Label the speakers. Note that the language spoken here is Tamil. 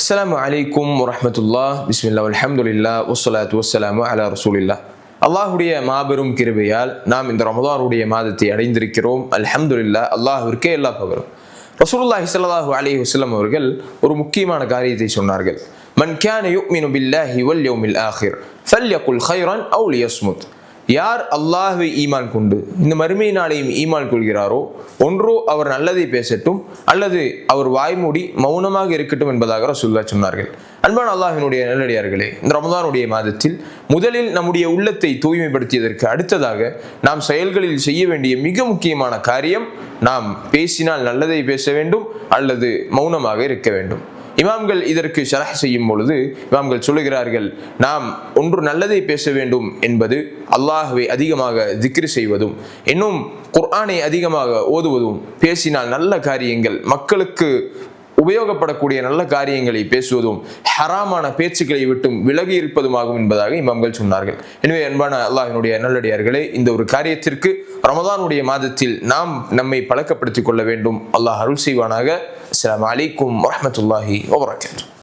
Speaker 1: அஸ்ஸலாமு அலைக்கும் வரஹ்மத்துல்லாஹ். பிஸ்மில்லாஹ் அல்ஹம்துலில்லாஹ் வஸ்ஸலாத்து வஸ்ஸலாமு அலா ரசூலில்லாஹ். அல்லாஹ்வுடைய மாபெரும் கிருபையால் நாம் இந்த ரமதானுடைய மாதத்தை அடைந்திருக்கிறோம். அல்ஹம்துலில்லாஹ், அல்லாஹ்விற்கே எல்லா புகழும். ரசூலுல்லாஹி ஸல்லல்லாஹு அலைஹி வஸல்லம் அவர்கள் ஒரு முக்கியமான காரியத்தை சொன்னார்கள். மன் கான யுமினு பில்லாஹி வல் யௌமில் ஆகிர் ஃபல்யகுல் கைரன் அவ் லியஸ்முத். யார் அல்லாஹ்வை ஈமான் கொண்டு இந்த மறுமை நாளையும் ஈமான் கொள்கிறாரோ, ஒன்றோ அவர் நல்லதை பேசட்டும் அல்லது அவர் வாய்மூடி மௌனமாக இருக்கட்டும் என்பதாக ரசூலுல்லாஹ் சொன்னார்கள். அன்பான அல்லாஹ்வினுடைய நல்லடியார்களே, இந்த ரமதானுடைய மாதத்தில் முதலில் நம்முடைய உள்ளத்தை தூய்மைப்படுத்தியதற்கு அடுத்ததாக நாம் செயல்களில் செய்ய வேண்டிய மிக முக்கியமான காரியம், நாம் பேசினால் நல்லதை பேச வேண்டும் அல்லது மௌனமாக இருக்க வேண்டும். இமாம்கள் இதற்கு ஷரஹ் செய்யும் பொழுது இமாம்கள் சொல்லுகிறார்கள், நாம் ஒன்று நல்லதை பேச வேண்டும் என்பது அல்லாஹ்வை அதிகமாக திக்ர் செய்வதும், இன்னும் குர்ஆனை அதிகமாக ஓதுவதும், பேசினால் நல்ல காரியங்கள், மக்களுக்கு உபயோகப்படக்கூடிய நல்ல காரியங்களை பேசுவதும், ஹராமான பேச்சுக்களை விட்டும் விலகி இருப்பதுமாகும் என்பதாக இமாம்கள் சொன்னார்கள். எனவே அன்பான அல்லாஹ்வினுடைய நல்லடியார்களே, இந்த ஒரு காரியத்திற்கு ரமதானுடைய மாதத்தில் நாம் நம்மை பழக்கப்படுத்திக் கொள்ள வேண்டும். அல்லாஹ் அருள் செய்வானாக. அஸ்ஸலாமு அலைக்கும் வரஹ்மத்துல்லாஹி வபரகாத்துஹு.